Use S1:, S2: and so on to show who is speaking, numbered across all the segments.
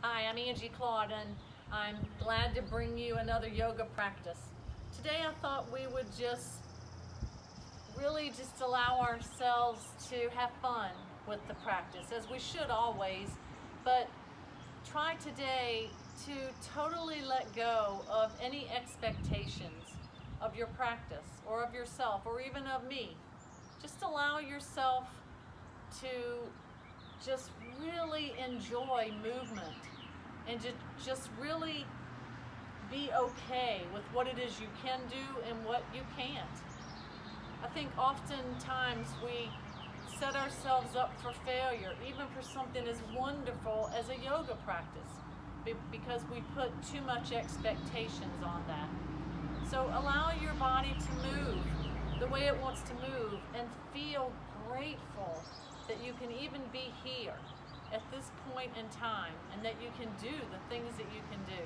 S1: Hi, I'm Angie Claud, and I'm glad to bring you another yoga practice. Today I thought we would really just allow ourselves to have fun with the practice, as we should always, but try today to totally let go of any expectations of your practice or of yourself or even of me. Just allow yourself to just really enjoy movement and just really be okay with what it is you can do and what you can't. I think oftentimes we set ourselves up for failure, even for something as wonderful as a yoga practice, because we put too much expectations on that. So allow your body to move the way it wants to move and feel grateful that you can even be here at this point in time and that you can do the things that you can do.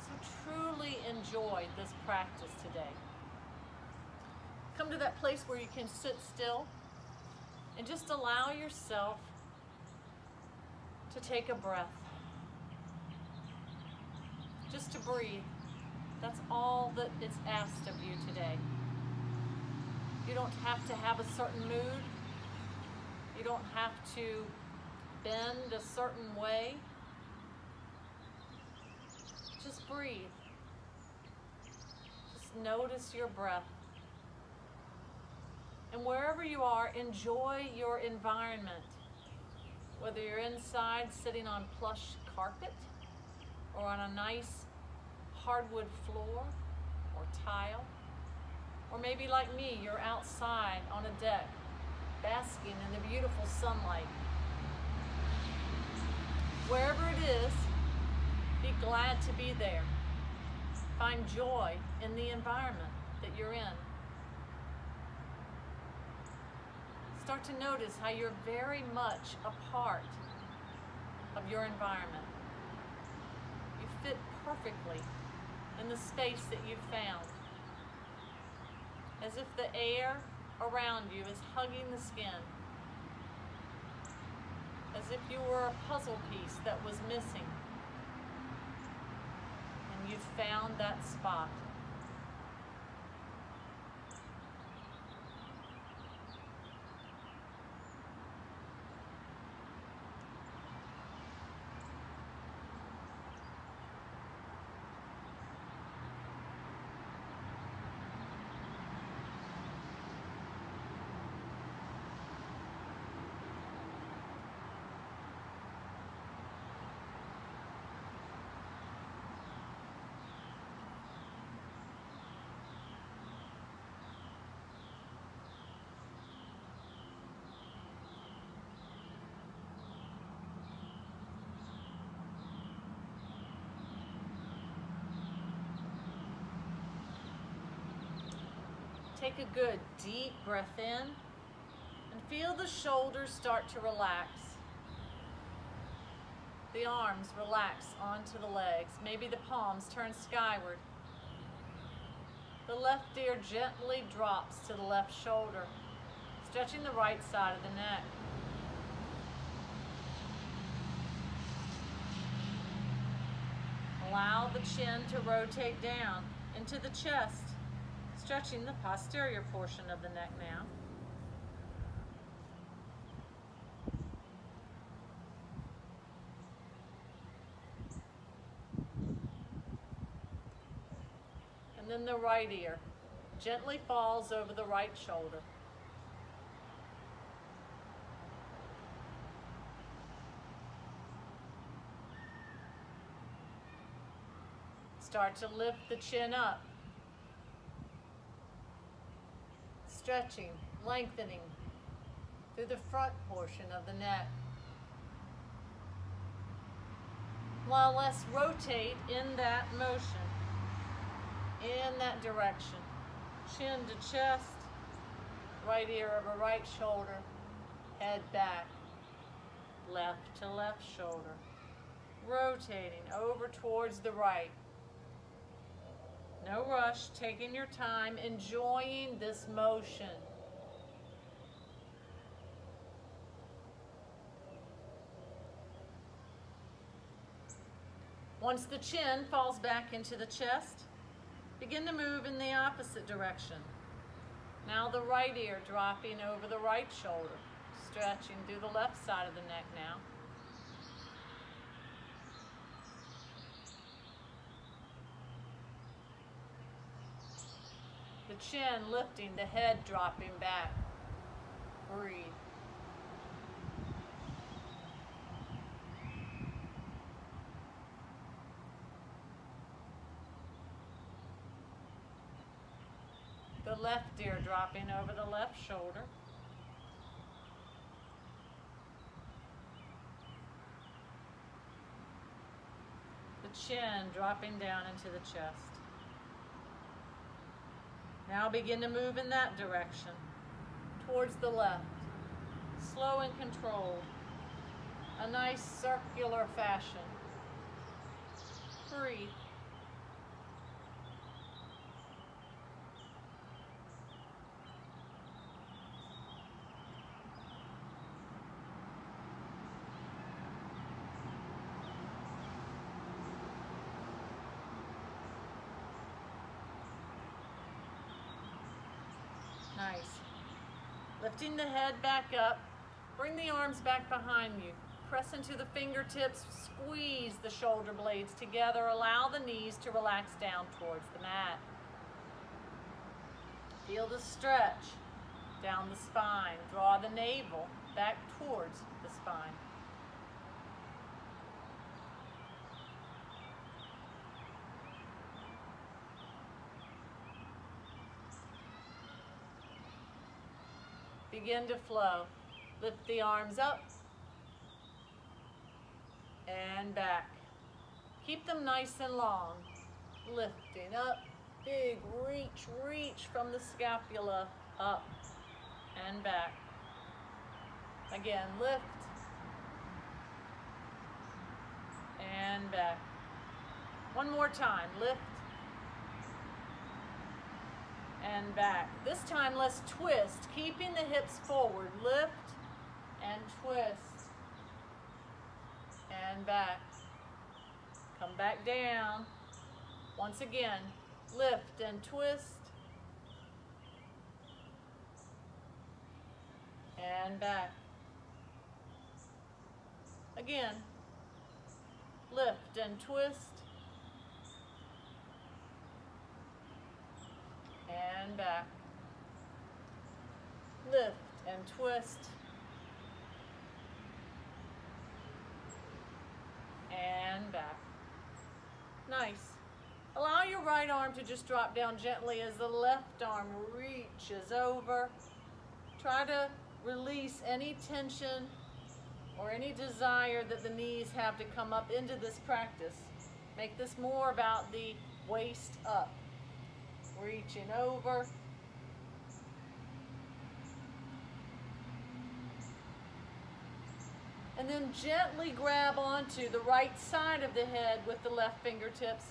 S1: So truly enjoy this practice today. Come to that place where you can sit still and just allow yourself to take a breath. Just to breathe. That's all that is asked of you today. You don't have to have a certain mood. You don't have to bend a certain way. Just breathe. Just notice your breath. And wherever you are, enjoy your environment. Whether you're inside sitting on plush carpet or on a nice hardwood floor or tile, or maybe like me, you're outside on a deck basking in the beautiful sunlight. Wherever it is, be glad to be there. Find joy in the environment that you're in. Start to notice how you're very much a part of your environment. You fit perfectly in the space that you've found, as if the air around you is hugging the skin, as if you were a puzzle piece that was missing, and you've found that spot. Take a good deep breath in and feel the shoulders start to relax. The arms relax onto the legs. Maybe the palms turn skyward. The left ear gently drops to the left shoulder, stretching the right side of the neck. Allow the chin to rotate down into the chest, stretching the posterior portion of the neck now. And then the right ear gently falls over the right shoulder. Start to lift the chin up. Stretching, lengthening through the front portion of the neck. While let's rotate in that motion, in that direction. Chin to chest, right ear over right shoulder, head back, left to left shoulder. Rotating over towards the right. No rush, taking your time, enjoying this motion. Once the chin falls back into the chest, begin to move in the opposite direction. Now the right ear dropping over the right shoulder, stretching through the left side of the neck now. The chin lifting, the head dropping back. Breathe. The left ear dropping over the left shoulder. The chin dropping down into the chest. Now begin to move in that direction, towards the left, slow and controlled, a nice circular fashion. Breathe. Nice. Lifting the head back up, bring the arms back behind you. Press into the fingertips, squeeze the shoulder blades together, allow the knees to relax down towards the mat. Feel the stretch down the spine. Draw the navel back towards the spine. Begin to flow. Lift the arms up and back. Keep them nice and long. Lifting up, big reach from the scapula up and back. Again, lift and back. One more time, lift and back. This time let's twist, keeping the hips forward. Lift and twist and back. Come back down. Once again, lift and twist and back. Again, lift and twist and back. Lift and twist and back. Nice. Allow your right arm to just drop down gently as the left arm reaches over. Try to release any tension or any desire that the knees have to come up into this practice. Make this more about the waist up. Reaching over. And then gently grab onto the right side of the head with the left fingertips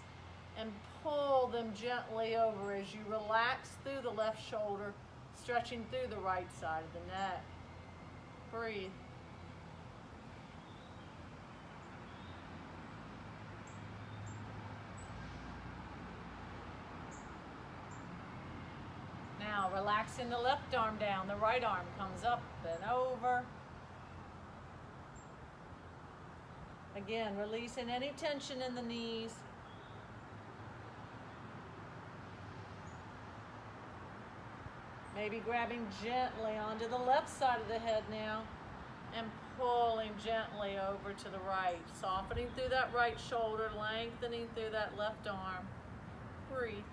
S1: and pull them gently over as you relax through the left shoulder, stretching through the right side of the neck. Breathe. Now, relaxing the left arm down, the right arm comes up and over. Again, releasing any tension in the knees. Maybe grabbing gently onto the left side of the head now and pulling gently over to the right, softening through that right shoulder, lengthening through that left arm. Breathe.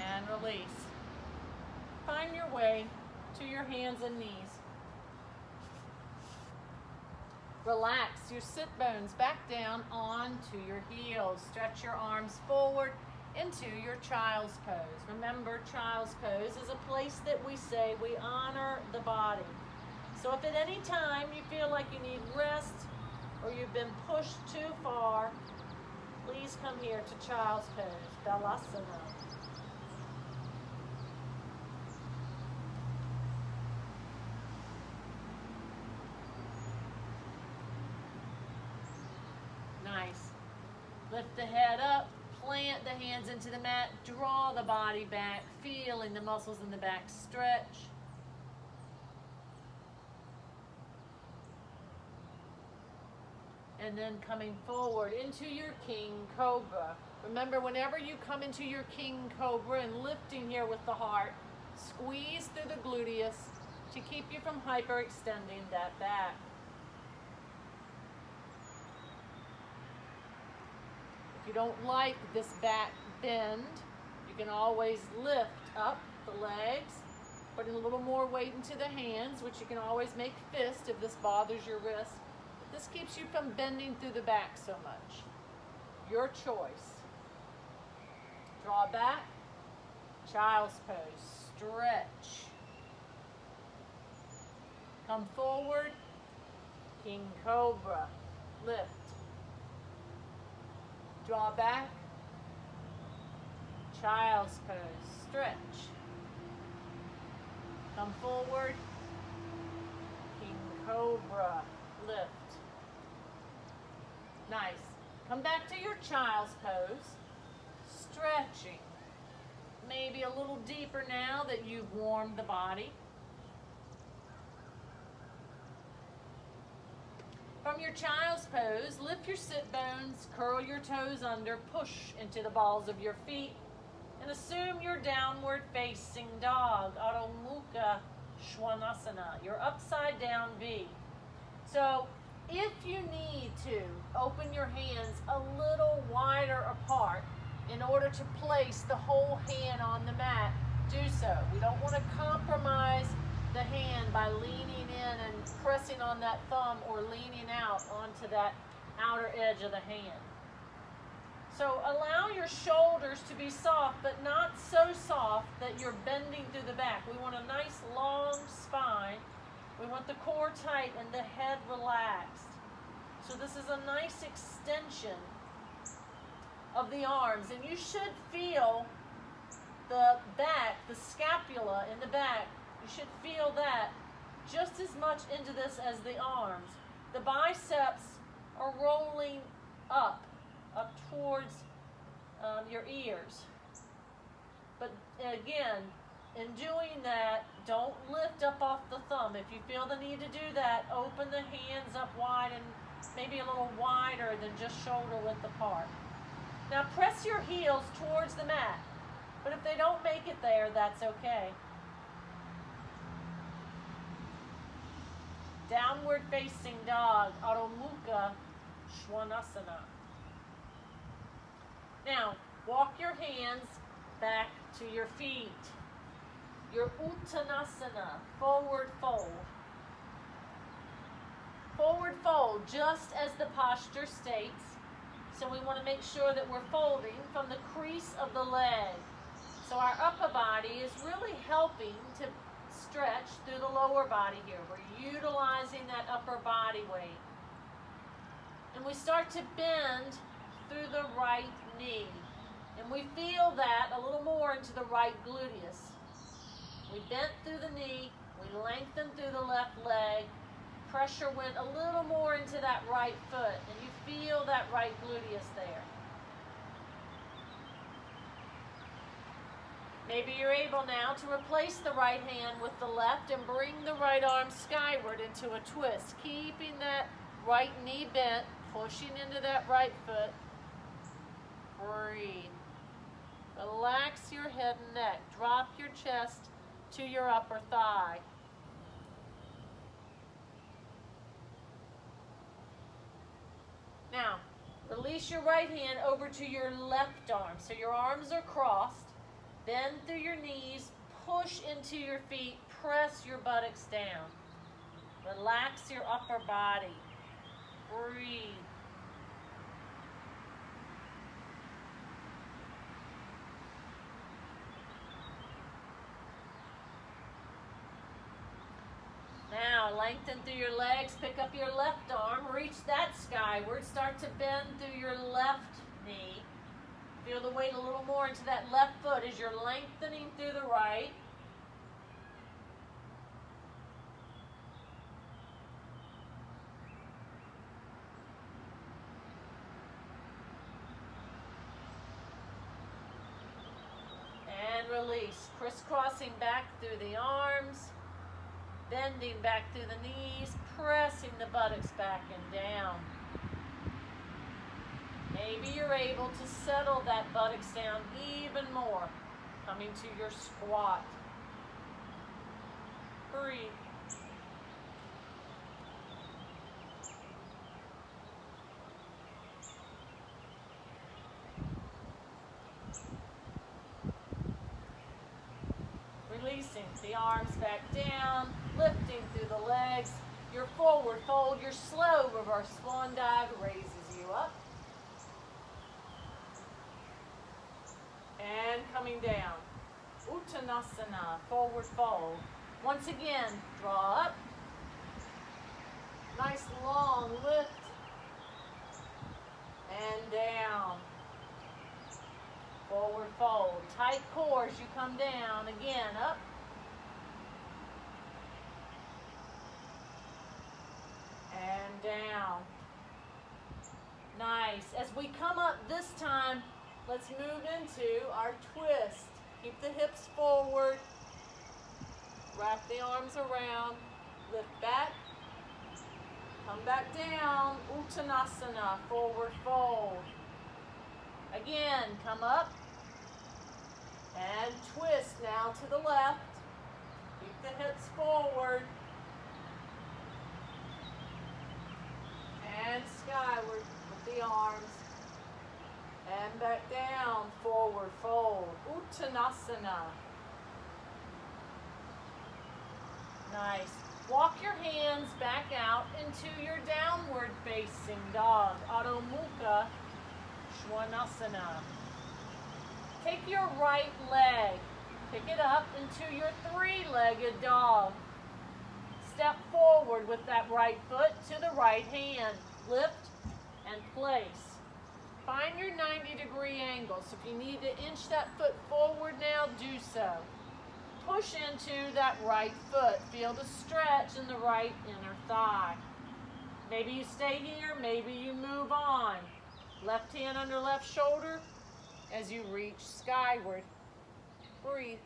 S1: And release. Find your way to your hands and knees. Relax your sit bones back down onto your heels. Stretch your arms forward into your child's pose. Remember, child's pose is a place that we say we honor the body. So if at any time you feel like you need rest or you've been pushed too far, please come here to child's pose, Balasana. Lift the head up, plant the hands into the mat, draw the body back, feeling the muscles in the back stretch. And then coming forward into your King Cobra. Remember, whenever you come into your King Cobra and lifting here with the heart, squeeze through the gluteus to keep you from hyperextending that back. If you don't like this back bend, you can always lift up the legs, putting a little more weight into the hands, which you can always make fist if this bothers your wrist. This keeps you from bending through the back so much. Your choice. Draw back, child's pose, stretch. Come forward, King Cobra, lift. Draw back, child's pose, stretch. Come forward, King Cobra, lift. Nice. Come back to your child's pose, stretching. Maybe a little deeper now that you've warmed the body. From your child's pose, lift your sit bones, curl your toes under, push into the balls of your feet, and assume your downward facing dog, Adho Mukha Svanasana, your upside down V. So if you need to open your hands a little wider apart in order to place the whole hand on the mat, do so. We don't want to compromise the hand by leaning in and pressing on that thumb or leaning out onto that outer edge of the hand. So allow your shoulders to be soft, but not so soft that you're bending through the back. We want a nice long spine. We want the core tight and the head relaxed. So this is a nice extension of the arms, and you should feel the back, the scapula in the back. You should feel that just as much into this as the arms. The biceps are rolling up towards your ears. But again, in doing that, don't lift up off the thumb. If you feel the need to do that, open the hands up wide and maybe a little wider than just shoulder width apart. Now press your heels towards the mat, but if they don't make it there, that's okay. Downward facing dog, Adho Mukha Svanasana. Now, walk your hands back to your feet. Your Uttanasana, forward fold. Forward fold, just as the posture states. So we want to make sure that we're folding from the crease of the leg. So our upper body is really helping to stretch through the lower body here. We're utilizing that upper body weight. And we start to bend through the right knee. And we feel that a little more into the right gluteus. We bent through the knee, we lengthened through the left leg, pressure went a little more into that right foot, and you feel that right gluteus there. Maybe you're able now to replace the right hand with the left and bring the right arm skyward into a twist, keeping that right knee bent, pushing into that right foot. Breathe. Relax your head and neck. Drop your chest to your upper thigh. Now, release your right hand over to your left arm. So your arms are crossed. Bend through your knees, push into your feet, press your buttocks down. Relax your upper body. Breathe. Now, lengthen through your legs, pick up your left arm, reach that skyward, start to bend through your left knee. Feel the weight a little more into that left foot as you're lengthening through the right. release. Crisscrossing back through the arms, bending back through the knees, pressing the buttocks back and down. Maybe you're able to settle that buttocks down even more, coming to your squat. Breathe. Releasing the arms back down, lifting through the legs. Your forward fold, your slow reverse swan dive raises you up. And coming down. Uttanasana, forward fold. Once again, draw up. Nice long lift. And down. Forward fold. Tight core as you come down. Again, up. And down. Nice. As we come up this time, let's move into our twist. Keep the hips forward. Wrap the arms around. Lift back. Come back down. Uttanasana, forward fold. Again, come up. And twist now to the left. Keep the hips forward. And skyward with the arms. And back down, forward fold. Uttanasana. Nice. Walk your hands back out into your downward facing dog. Adho Mukha Svanasana. Take your right leg, pick it up into your three-legged dog. Step forward with that right foot to the right hand. Lift and place. Find your 90-degree angle. So if you need to inch that foot forward now, do so. Push into that right foot. Feel the stretch in the right inner thigh. Maybe you stay here, maybe you move on. Left hand under left shoulder as you reach skyward. Breathe.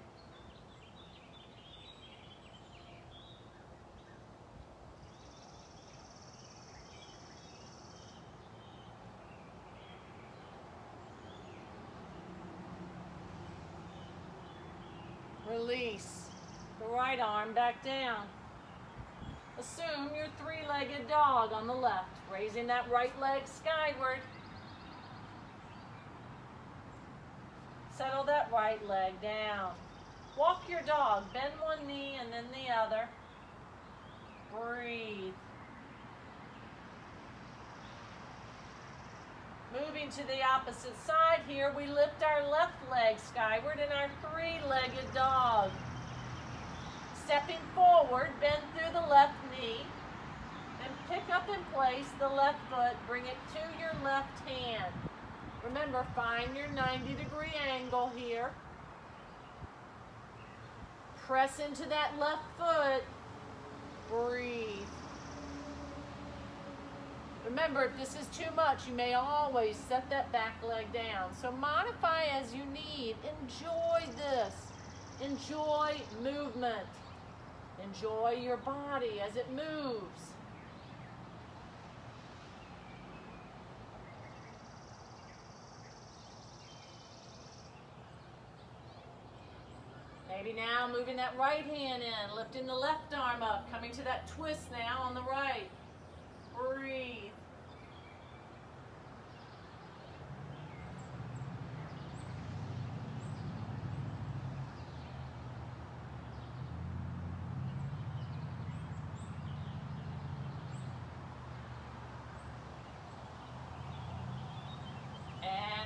S1: Release the right arm back down. Assume your three-legged dog on the left, raising that right leg skyward. Settle that right leg down. Walk your dog, bend one knee and then the other. Breathe. Moving to the opposite side here, we lift our left leg skyward in our three-legged dog. Stepping forward, bend through the left knee, and pick up in place the left foot, bring it to your left hand. Remember, find your 90-degree angle here. Press into that left foot. Breathe. Remember, if this is too much, you may always set that back leg down. So modify as you need. Enjoy this. Enjoy movement. Enjoy your body as it moves. Maybe now moving that right hand in, lifting the left arm up, coming to that twist now on the right. Breathe.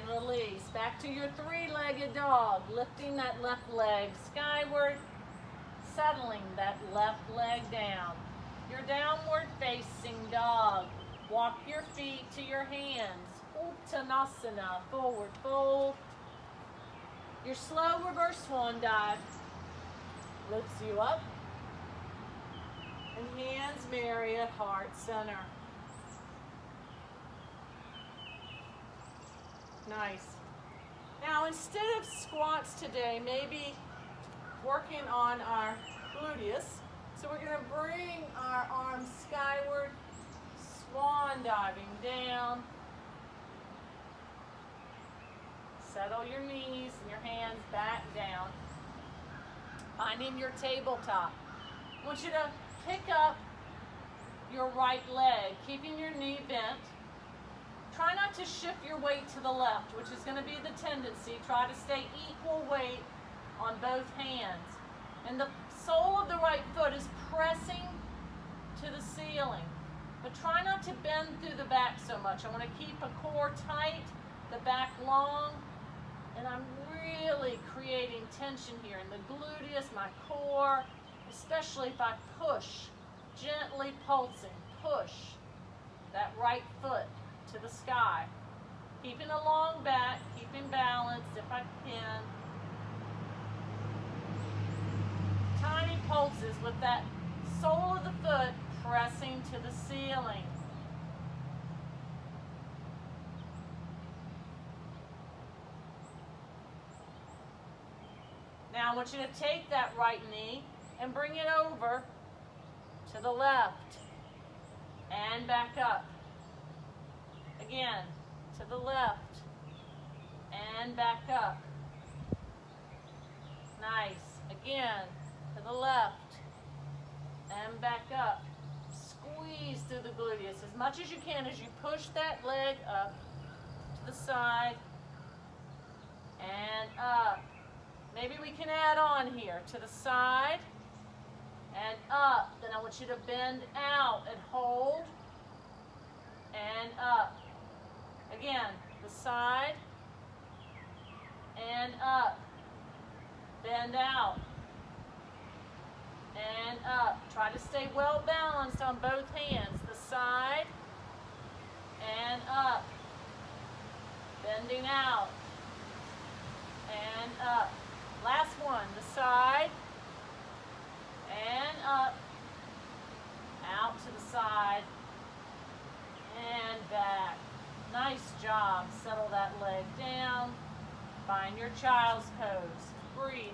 S1: Release. Back to your three-legged dog. Lifting that left leg skyward. Settling that left leg down. Your downward facing dog. Walk your feet to your hands. Uttanasana. Forward fold. Your slow reverse swan dive lifts you up. And hands marry at heart center. Nice. Now, instead of squats today, maybe working on our gluteus. So we're going to bring our arms skyward, swan diving down. Settle your knees and your hands back down. Finding your tabletop. I want you to pick up your right leg, keeping your knee bent. Try not to shift your weight to the left, which is going to be the tendency. Try to stay equal weight on both hands. And the sole of the right foot is pressing to the ceiling. But try not to bend through the back so much. I want to keep a core tight, the back long, and I'm really creating tension here in the gluteus, my core, especially if I push, gently pulsing, push that right foot to the sky. Keeping a long back, keeping balance if I can. Tiny pulses with that sole of the foot pressing to the ceiling. Now I want you to take that right knee and bring it over to the left and back up. Again, to the left and back up. Nice. Again, to the left and back up. Squeeze through the gluteus as much as you can as you push that leg up to the side and up. Maybe we can add on here to the side and up. Then I want you to bend out and hold and up. Again, the side and up. Bend out and up. Try to stay well balanced on both hands. The side and up. Bending out and up. Last one, the side and up. Out to the side and back. Nice job. Settle that leg down. Find your child's pose. Breathe.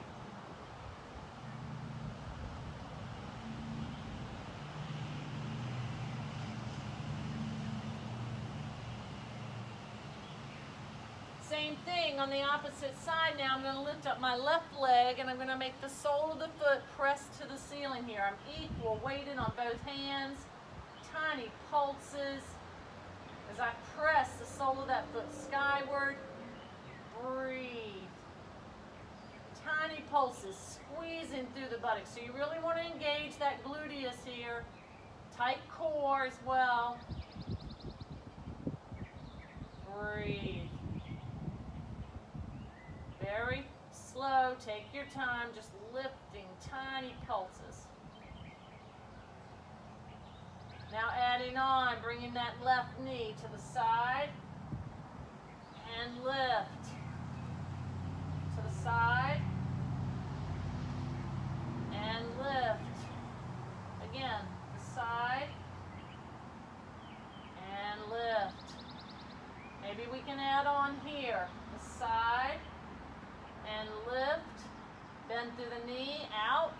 S1: Same thing on the opposite side now. I'm going to lift up my left leg and I'm going to make the sole of the foot press to the ceiling here. I'm equal weighted on both hands. Tiny pulses as I press the sole of that foot skyward. Breathe. Tiny pulses squeezing through the buttocks. So you really want to engage that gluteus here. Tight core as well. Breathe. Very slow, take your time, just lifting tiny pulses. Now adding on, bringing that left knee to the side and lift. To the side and lift. Again, the side and lift. Maybe we can add on here, the side and lift, bend through the knee, out,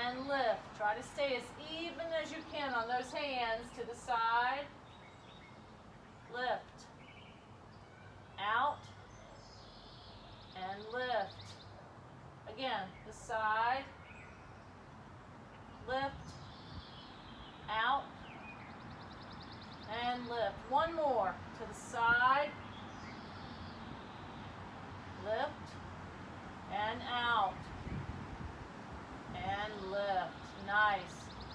S1: and lift. Try to stay as even as you can on those hands to the side, lift, out, and lift. Again, the side, lift, out, and lift. One more, to the side, lift, and out, and lift. Nice.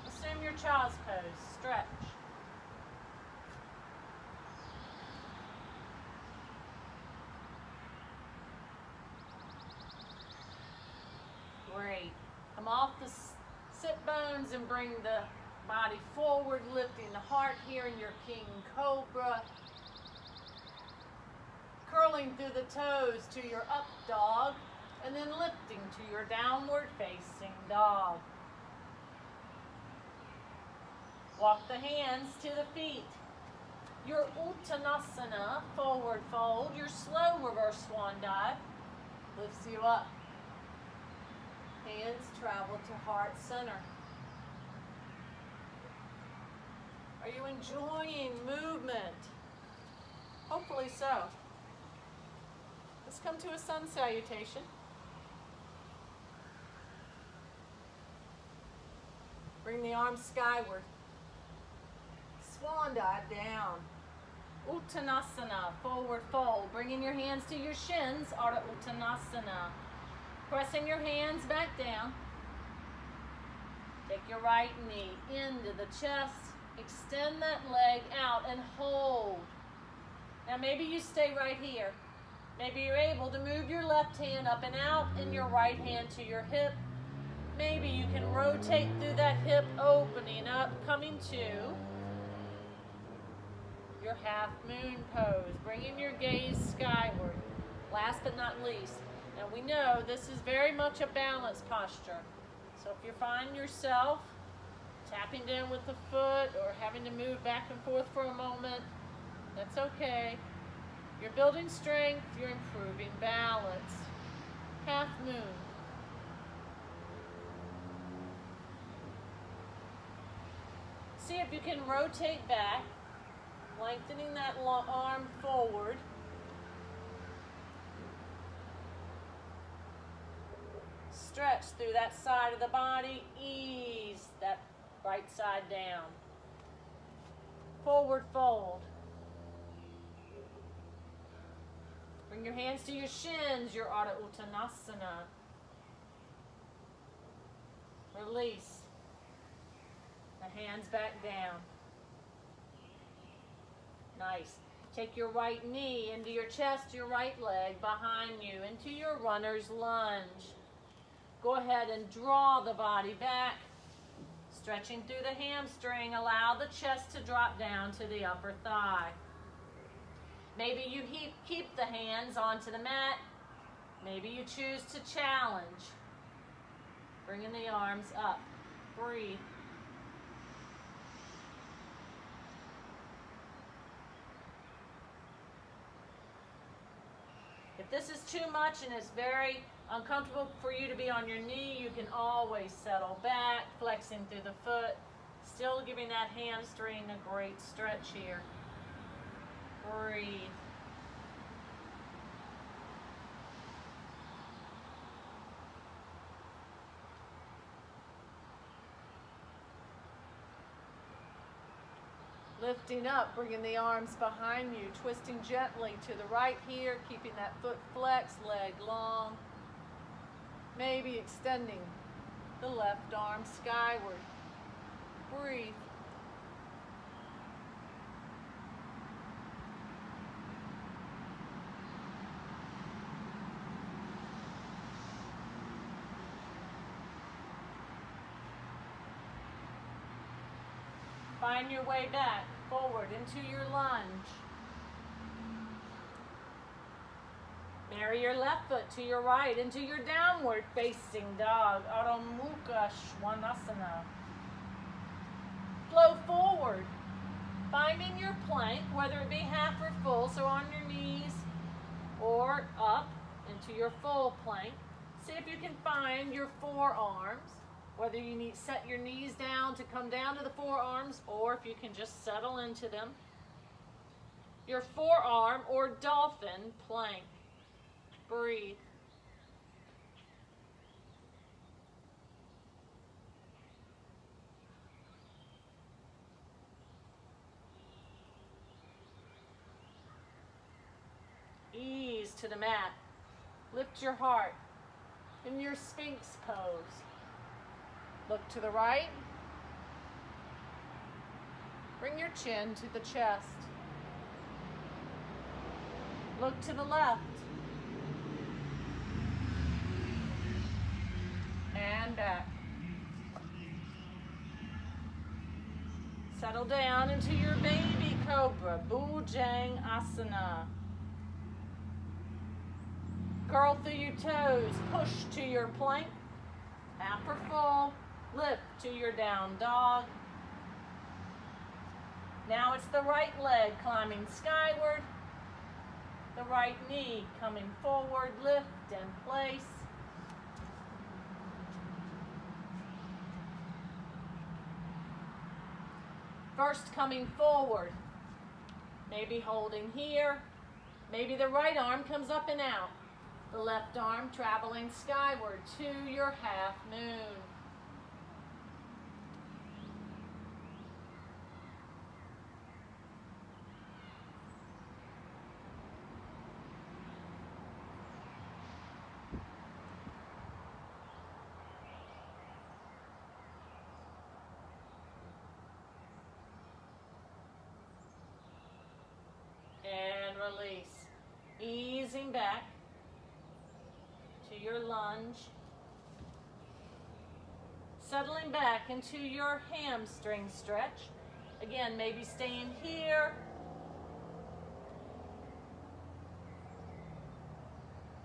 S1: Assume your child's pose. Stretch. Great. Come off the sit bones and bring the body forward, lifting the heart here in your King Cobra. Curling through the toes to your up dog, and then lifting to your downward facing dog. Walk the hands to the feet. your Uttanasana, forward fold, your slow reverse swan dive. Lifts you up. Hands travel to heart center. Are you enjoying movement? Hopefully so. Let's come to a sun salutation. Bring the arms skyward. Swan dive down. Uttanasana, forward fold. Bringing your hands to your shins, Ardha Uttanasana. Pressing your hands back down. Take your right knee into the chest. Extend that leg out and hold. Now maybe you stay right here. Maybe you're able to move your left hand up and out and your right hand to your hip. Maybe you can rotate through that hip, opening up, coming to your half moon pose, bringing your gaze skyward. Last but not least, now we know this is very much a balance posture. So if you find yourself tapping down with the foot or having to move back and forth for a moment, that's okay. You're building strength, you're improving balance. Half moon. See if you can rotate back, lengthening that arm forward. Stretch through that side of the body, ease that right side down. Forward fold. Bring your hands to your shins, your Ardha Uttanasana. Release. The hands back down. Nice. Take your right knee into your chest, your right leg behind you, into your runner's lunge. Go ahead and draw the body back, stretching through the hamstring. Allow the chest to drop down to the upper thigh. Maybe you keep the hands onto the mat. Maybe you choose to challenge. Bringing the arms up. Breathe. If this is too much and it's very uncomfortable for you to be on your knee, you can always settle back, flexing through the foot, still giving that hamstring a great stretch here. Breathe. Lifting up, bringing the arms behind you, twisting gently to the right here, keeping that foot flexed, leg long. Maybe extending the left arm skyward. Breathe. Find your way back, forward into your lunge. Marry your left foot to your right into your downward facing dog, Adho Mukha Svanasana. Flow forward, finding your plank, whether it be half or full, so on your knees or up into your full plank. See if you can find your forearms. Whether you need to set your knees down to come down to the forearms or if you can just settle into them. Your forearm or dolphin plank. Breathe. Ease to the mat. Lift your heart in your Sphinx pose. Look to the right. Bring your chin to the chest. Look to the left. And back. Settle down into your baby cobra, Bhujang Asana. Curl through your toes, push to your plank, half or full. Lift to your down dog. Now it's the right leg climbing skyward, the right knee coming forward, lift and place. First coming forward, maybe holding here, maybe the right arm comes up and out. The left arm traveling skyward to your half moon. And release. Easing back to your lunge. Settling back into your hamstring stretch. Again, maybe staying here.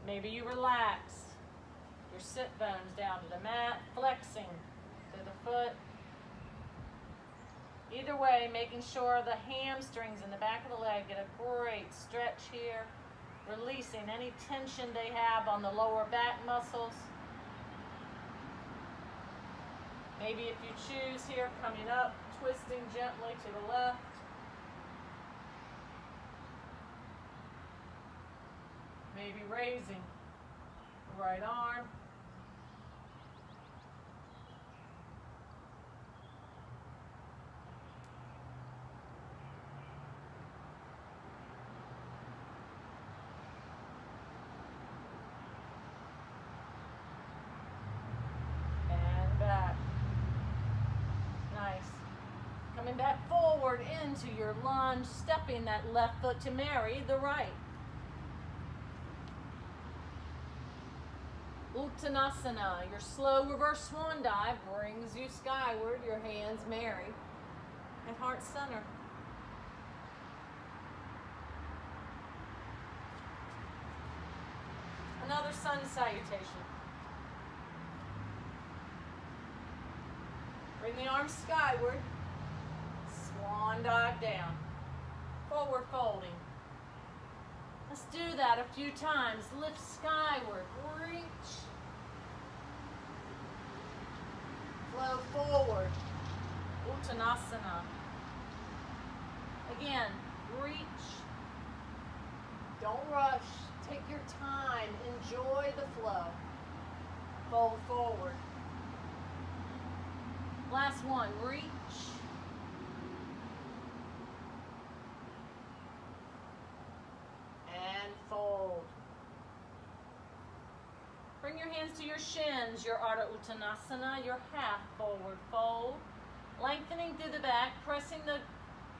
S1: Maybe you relax your sit bones down to the mat, flexing to the foot. Either way, making sure the hamstrings in the back of the leg get a great stretch here, releasing any tension they have on the lower back muscles. Maybe if you choose here, coming up, twisting gently to the left. Maybe raising the right arm. Coming back forward into your lunge, stepping that left foot to marry the right. Uttanasana, your slow reverse swan dive brings you skyward, your hands marry at heart center. Another sun salutation. Bring the arms skyward. Swan dive down, forward folding. Let's do that a few times. Lift skyward, reach. Flow forward, Uttanasana. Again, reach. Don't rush, take your time, enjoy the flow. Fold forward. Last one, reach. Fold. Bring your hands to your shins, your Ardha Uttanasana, your half forward fold. Lengthening through the back, pressing the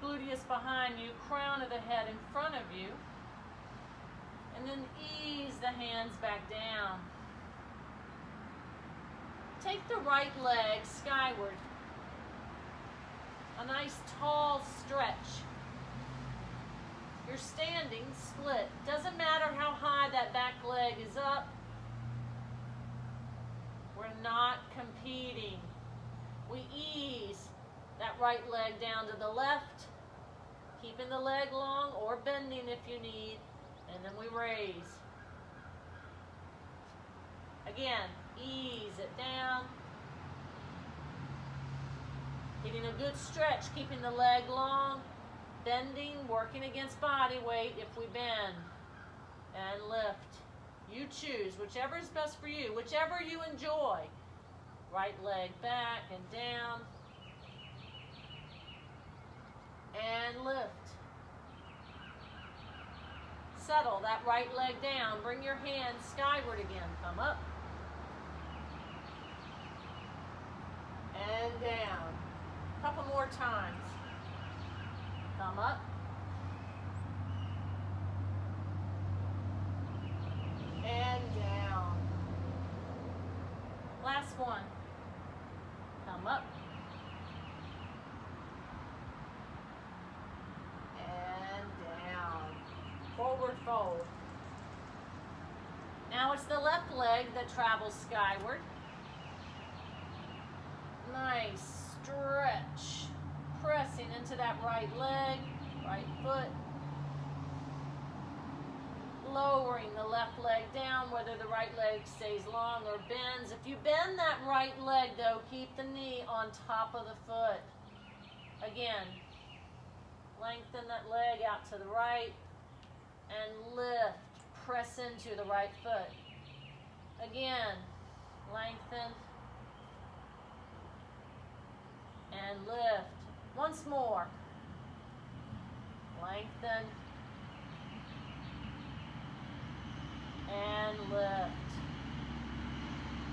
S1: gluteus behind you, crown of the head in front of you. And then ease the hands back down. Take the right leg skyward. A nice tall stretch. You're standing split. Doesn't matter how high that back leg is up. We're not competing. We ease that right leg down to the left, keeping the leg long or bending if you need, and then we raise. Again, ease it down. Getting a good stretch, keeping the leg long. Bending, working against body weight if we bend. And lift. You choose, whichever is best for you, whichever you enjoy. Right leg back and down. And lift. Settle that right leg down. Bring your hands skyward again. Come up. And down. A couple more times. Come up. And down. Last one. Come up. And down. Forward fold. Now it's the left leg that travels skyward. Nice stretch. pressing into that right leg, right foot. Lowering the left leg down, whether the right leg stays long or bends. If you bend that right leg though, keep the knee on top of the foot. Again, lengthen that leg out to the right and lift. Press into the right foot. Again, lengthen and lift. Once more. Lengthen and lift.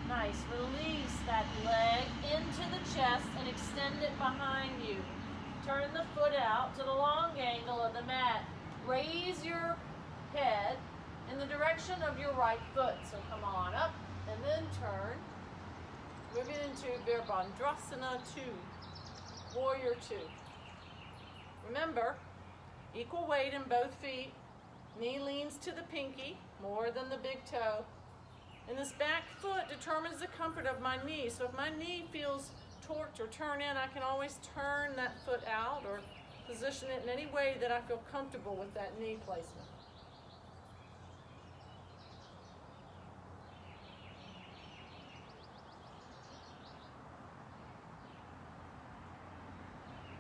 S1: Nice. Release that leg into the chest and extend it behind you. Turn the foot out to the long angle of the mat. Raise your head in the direction of your right foot. So come on up and then turn. Moving into Virabhadrasana 2, Warrior 2. Remember, equal weight in both feet. Knee leans to the pinky more than the big toe. And this back foot determines the comfort of my knee. So if my knee feels torqued or turn in, I can always turn that foot out or position it in any way that I feel comfortable with that knee placement.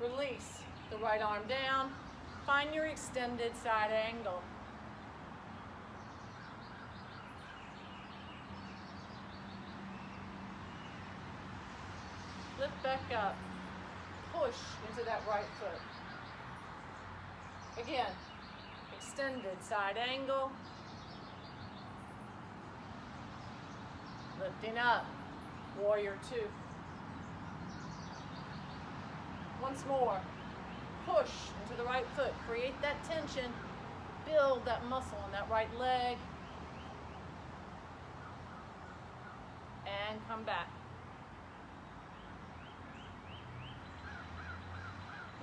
S1: Release the right arm down. Find your extended side angle. Lift back up. Push into that right foot. Again, extended side angle. Lifting up. Warrior 2. Once more. Push into the right foot. Create that tension. Build that muscle in that right leg. And come back.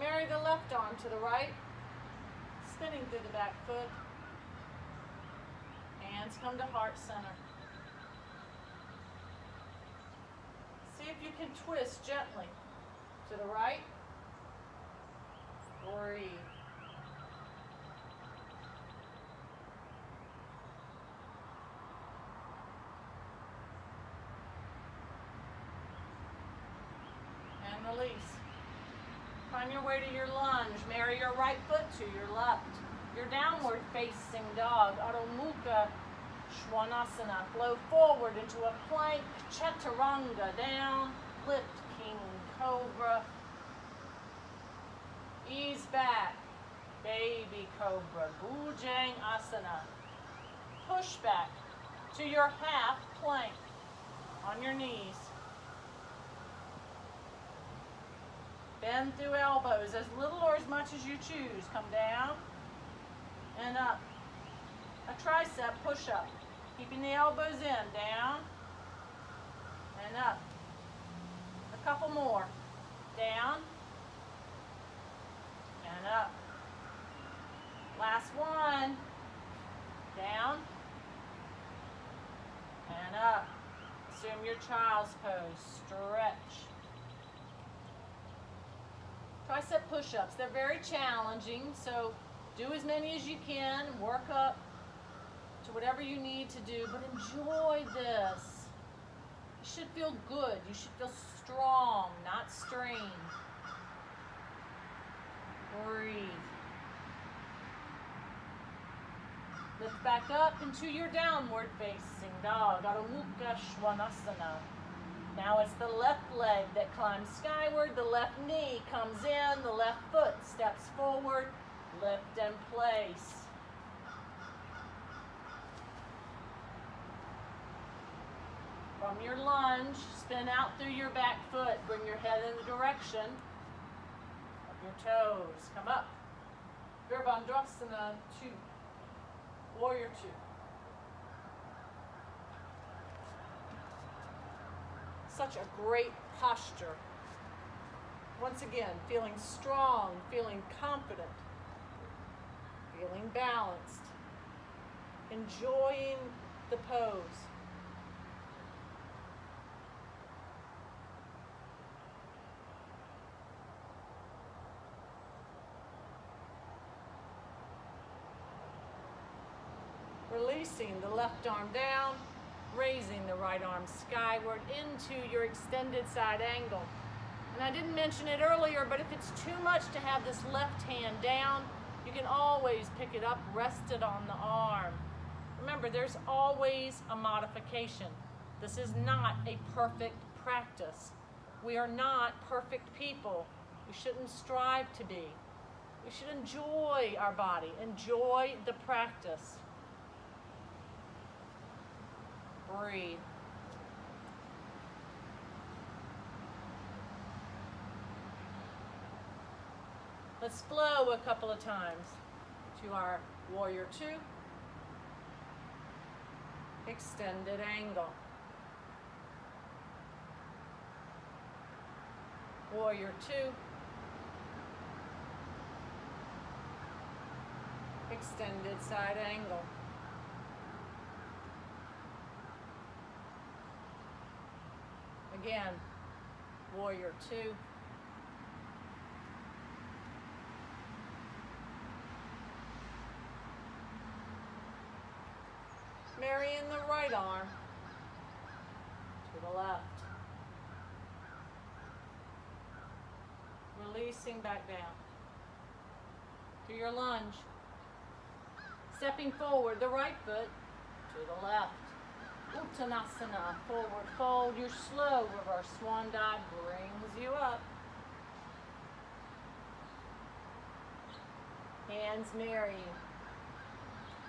S1: Marry the left arm to the right. Spinning through the back foot. Hands come to heart center. See if you can twist gently to the right. Breathe. And release. Find your way to your lunge. Marry your right foot to your left. Your downward facing dog, Adho Mukha Svanasana. Flow forward into a plank chaturanga. Down, lift, king cobra. Ease back, baby cobra, Bhujang Asana. Push back to your half plank on your knees. Bend through elbows, as little or as much as you choose. Come down and up. A tricep push-up, keeping the elbows in. Down and up. A couple more. Down and up. Last one. Down and up. Assume your child's pose. Stretch. Tricep push-ups. They're very challenging, so do as many as you can. Work up to whatever you need to do, but enjoy this. You should feel good. You should feel strong, not strained. Breathe. Lift back up into your downward facing dog, Adho Mukha Svanasana. Now it's the left leg that climbs skyward, the left knee comes in, the left foot steps forward, lift and place. From your lunge, spin out through your back foot, bring your head in the direction of your toes. Come up. Virabhadrasana 2, Warrior 2. Such a great posture. Once again, feeling strong, feeling confident, feeling balanced, enjoying the pose. Releasing the left arm down, raising the right arm skyward into your extended side angle. And I didn't mention it earlier, but if it's too much to have this left hand down, you can always pick it up, rest it on the arm. Remember, there's always a modification. This is not a perfect practice. We are not perfect people. We shouldn't strive to be. We should enjoy our body, enjoy the practice. Breathe. Let's flow a couple of times to our warrior two. Extended angle. Warrior two. Extended side angle. Again, warrior two. Marrying the right arm to the left. Releasing back down to your lunge. Stepping forward, the right foot to the left. Uttanasana, forward fold. Your slow reverse swan dive brings you up. Hands marry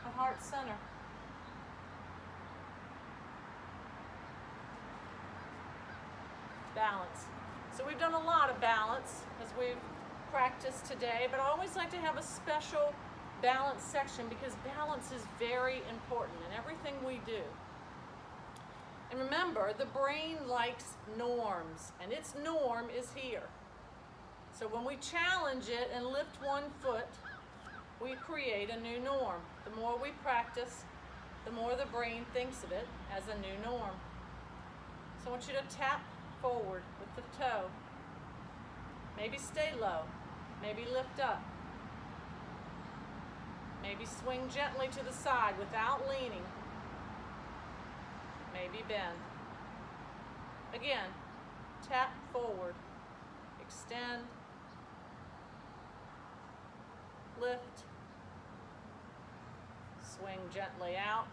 S1: at heart center. Balance. So we've done a lot of balance as we've practiced today, but I always like to have a special balance section because balance is very important in everything we do. And remember, the brain likes norms, and its norm is here. So when we challenge it and lift one foot, we create a new norm. The more we practice, the more the brain thinks of it as a new norm. So I want you to tap forward with the toe. Maybe stay low, maybe lift up. Maybe swing gently to the side without leaning. Maybe bend. Again, tap forward, extend, lift, swing gently out,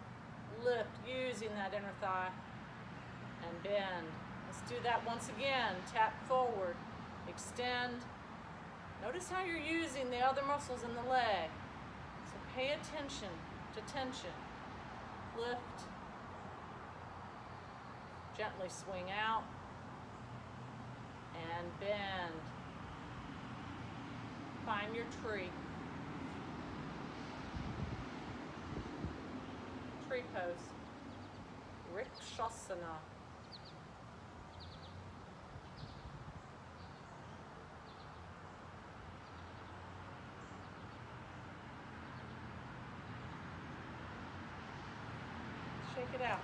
S1: lift using that inner thigh, and bend. Let's do that once again. Tap forward, extend. Notice how you're using the other muscles in the leg. So pay attention to tension. Lift. Gently swing out. And bend. Find your tree. Tree pose. Rikshasana. Shake it out.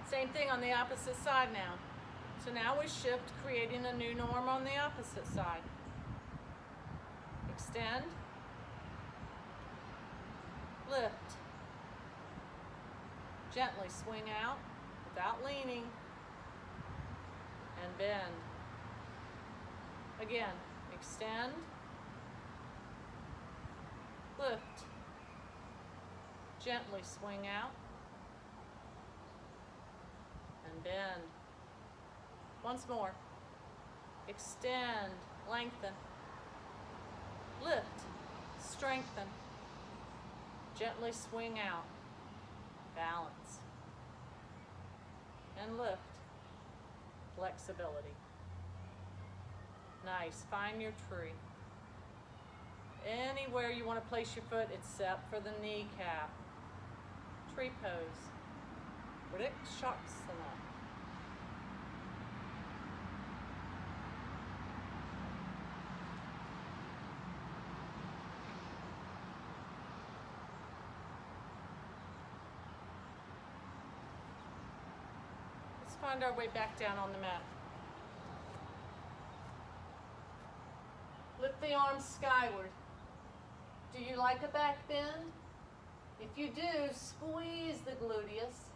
S1: Same thing on the opposite side now. So now we shift, creating a new norm on the opposite side. Extend. Lift. Gently swing out without leaning. And bend. Again, extend. Lift. Gently swing out and bend. Once more. Extend, lengthen, lift, strengthen, gently swing out, balance, and lift, flexibility. Nice, find your tree. Anywhere you want to place your foot except for the kneecap. Tree pose. Rikshasana. Let's find our way back down on the mat. Lift the arms skyward. Do you like a back bend? If you do, squeeze the gluteus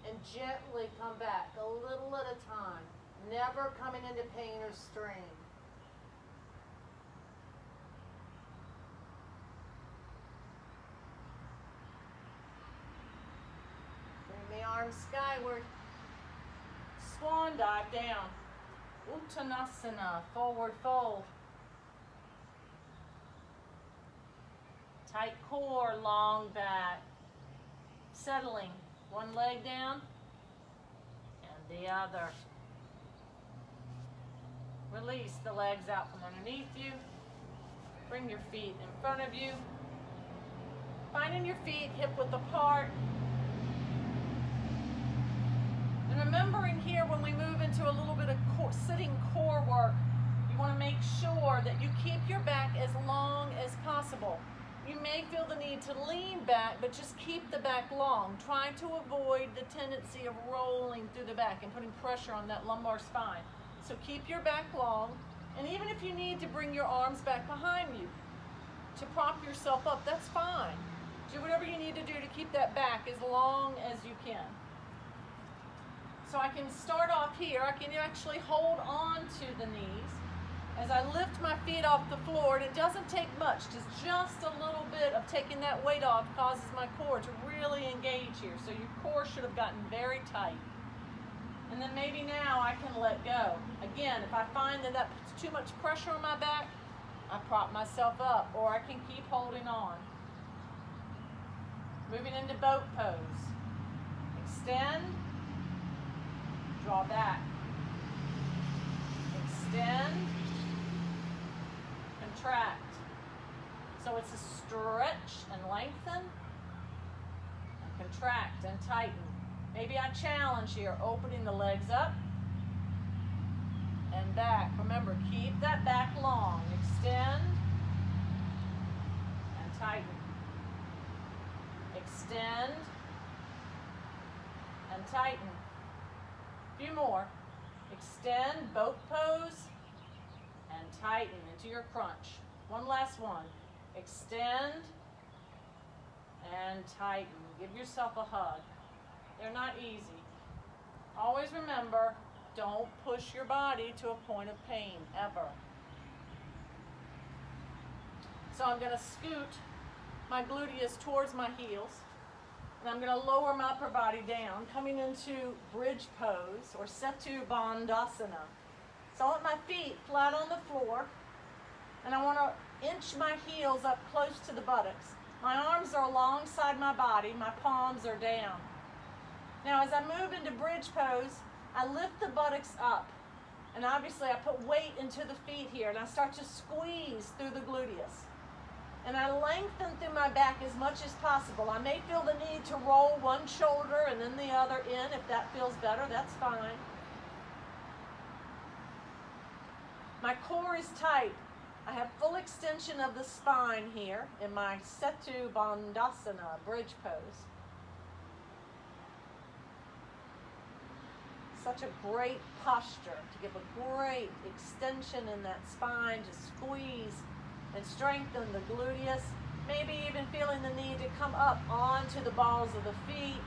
S1: and gently come back, a little at a time, never coming into pain or strain. Bring the arms skyward. Swan dive down. Uttanasana, forward fold. Tight core, long back. Settling, one leg down and the other. Release the legs out from underneath you. Bring your feet in front of you. Finding your feet hip width apart. And remembering here when we move into a little bit of sitting core work, you want to make sure that you keep your back as long as possible. You may feel the need to lean back, but just keep the back long. Try to avoid the tendency of rolling through the back and putting pressure on that lumbar spine. So keep your back long, and even if you need to bring your arms back behind you to prop yourself up, that's fine. Do whatever you need to do to keep that back as long as you can. So I can start off here. I can actually hold on to the knees as I lift my feet off the floor, and it doesn't take much. Just a little bit of taking that weight off causes my core to really engage here. So your core should have gotten very tight. And then maybe now I can let go. Again, if I find that that puts too much pressure on my back, I prop myself up, or I can keep holding on. Moving into boat pose. Extend, draw back. Extend, contract. So it's a stretch and lengthen, and contract and tighten. Maybe I challenge here, opening the legs up and back. Remember, keep that back long. Extend and tighten. Extend and tighten. A few more. Extend, boat pose, and tighten into your crunch. One last one. Extend and tighten. Give yourself a hug. They're not easy. Always remember, don't push your body to a point of pain, ever. So I'm going to scoot my gluteus towards my heels, and I'm going to lower my upper body down, coming into bridge pose, or Setu Bandhasana. So I want my feet flat on the floor, and I want to inch my heels up close to the buttocks. My arms are alongside my body, my palms are down. Now as I move into bridge pose, I lift the buttocks up, and obviously I put weight into the feet here, and I start to squeeze through the gluteus. And I lengthen through my back as much as possible. I may feel the need to roll one shoulder and then the other in. If that feels better, that's fine. My core is tight. I have full extension of the spine here in my Setu Bandhasana, bridge pose. Such a great posture to give a great extension in that spine, to squeeze and strengthen the gluteus. Maybe even feeling the need to come up onto the balls of the feet.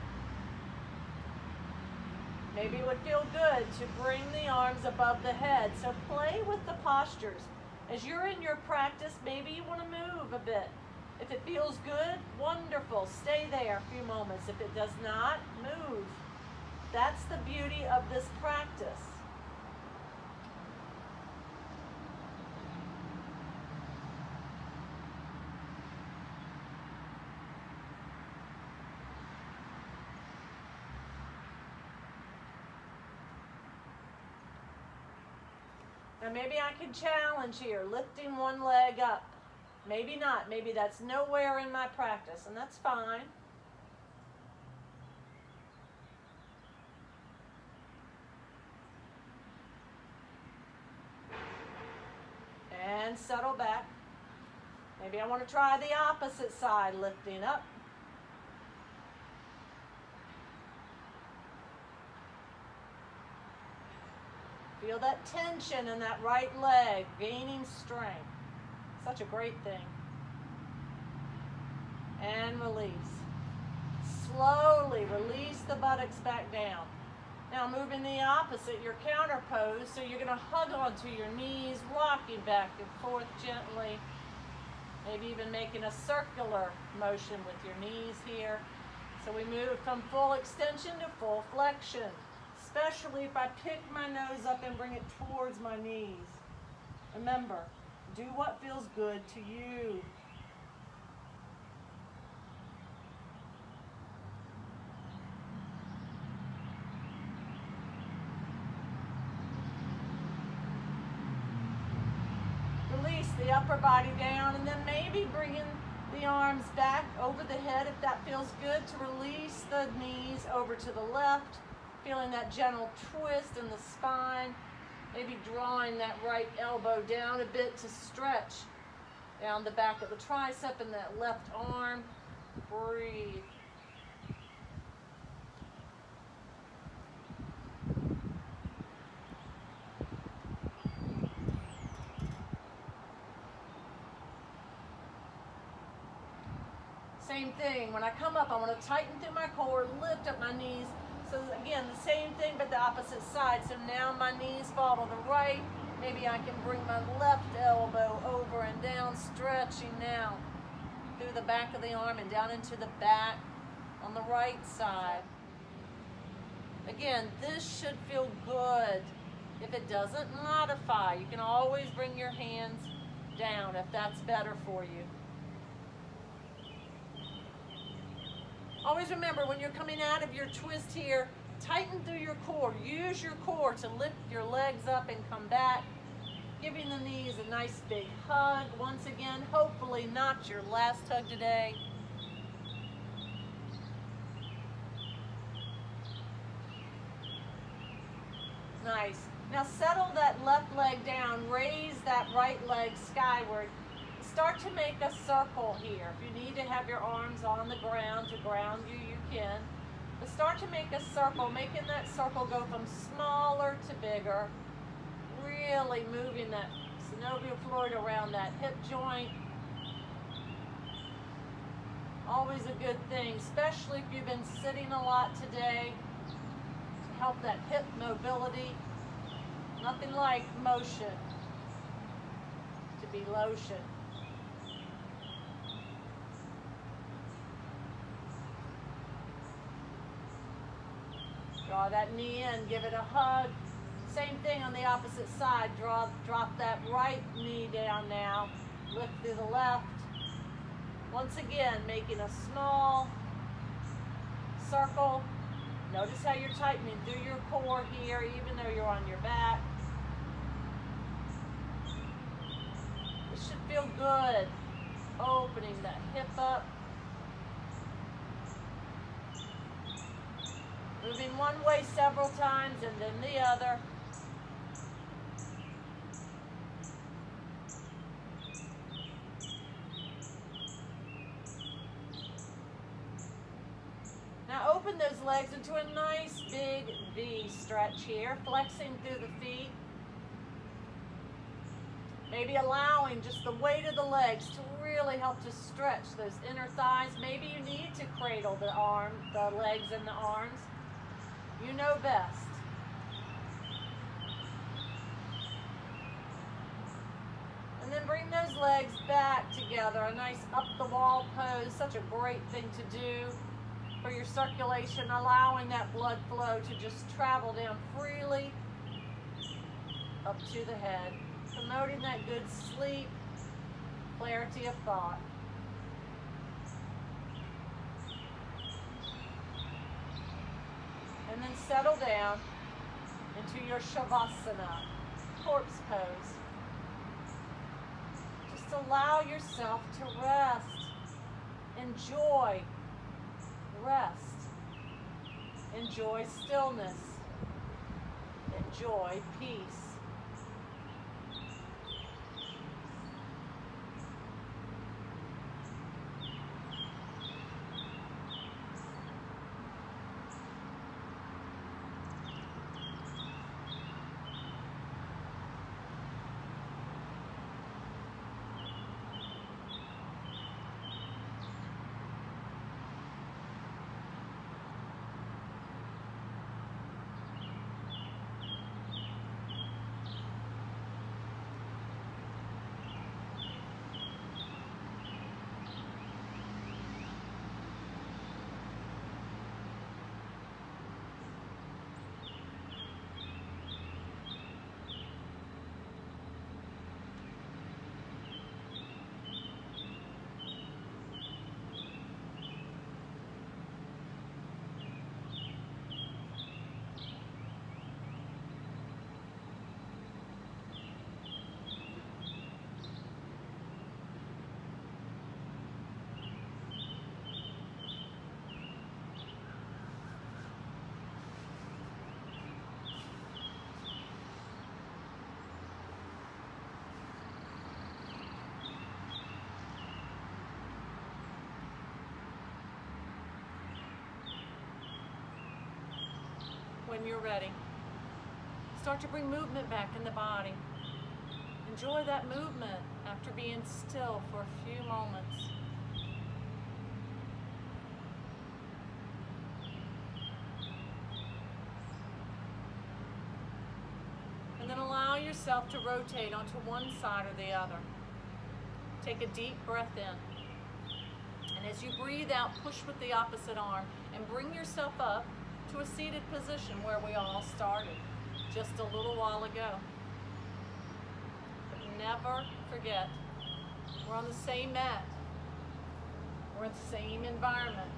S1: Maybe it would feel good to bring the arms above the head. So play with the postures. As you're in your practice, maybe you want to move a bit. If it feels good, wonderful. Stay there a few moments. If it does not, move. That's the beauty of this practice. Now maybe I can challenge here, lifting one leg up. Maybe not. Maybe that's nowhere in my practice, and that's fine. And settle back. Maybe I want to try the opposite side, lifting up. Feel that tension in that right leg, gaining strength. Such a great thing. and release. Slowly release the buttocks back down. Now moving the opposite, your counter pose, so you're gonna hug onto your knees, rocking back and forth gently. Maybe even making a circular motion with your knees here. So we move from full extension to full flexion, especially if I pick my nose up and bring it towards my knees. Remember, do what feels good to you. Release the upper body down, and then maybe bringing the arms back over the head if that feels good, to release the knees over to the left, feeling that gentle twist in the spine, maybe drawing that right elbow down a bit to stretch down the back of the tricep and that left arm. Breathe. Same thing, when I come up, I want to tighten through my core, lift up my knees. So again, the same thing, but the opposite side. So now my knees fall to the right. Maybe I can bring my left elbow over and down, stretching now through the back of the arm and down into the back on the right side. Again, this should feel good. If it doesn't, modify. You can always bring your hands down if that's better for you. Always remember, when you're coming out of your twist here, tighten through your core. Use your core to lift your legs up and come back, giving the knees a nice big hug. Once again, hopefully not your last hug today. Nice. Now settle that left leg down, raise that right leg skyward. Start to make a circle here. If you need to have your arms on the ground to ground you, you can. But start to make a circle, making that circle go from smaller to bigger. Really moving that synovial fluid around that hip joint. Always a good thing, especially if you've been sitting a lot today, to help that hip mobility. Nothing like motion to be lotion. Draw that knee in, give it a hug. Same thing on the opposite side. Drop that right knee down now. Lift through the left. Once again, making a small circle. Notice how you're tightening through your core here, even though you're on your back. This should feel good. Opening that hip up. Moving one way several times and then the other. Now open those legs into a nice big V stretch here, flexing through the feet. Maybe allowing just the weight of the legs to really help to stretch those inner thighs. Maybe you need to cradle the legs and the arms. You know best. And then bring those legs back together. A nice up the wall pose, such a great thing to do for your circulation, allowing that blood flow to just travel down freely up to the head, promoting that good sleep, clarity of thought. And then settle down into your Shavasana, corpse pose. Just allow yourself to rest. Enjoy rest. Enjoy stillness. Enjoy peace. when you're ready. Start to bring movement back in the body. Enjoy that movement after being still for a few moments. And then allow yourself to rotate onto one side or the other. Take a deep breath in. And as you breathe out, push with the opposite arm and bring yourself up to a seated position where we all started just a little while ago. But never forget, we're on the same mat. We're in the same environment.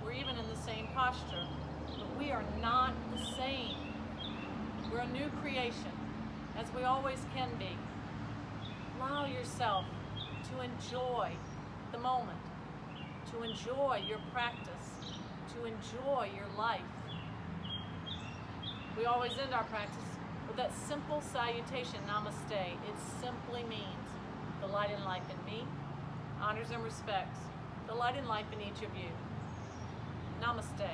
S1: We're even in the same posture. But we are not the same. We're a new creation, as we always can be. Allow yourself to enjoy the moment, to enjoy your practice, to enjoy your life. We always end our practice with that simple salutation, namaste. It simply means the light and life in me honors and respects the light and life in each of you. Namaste.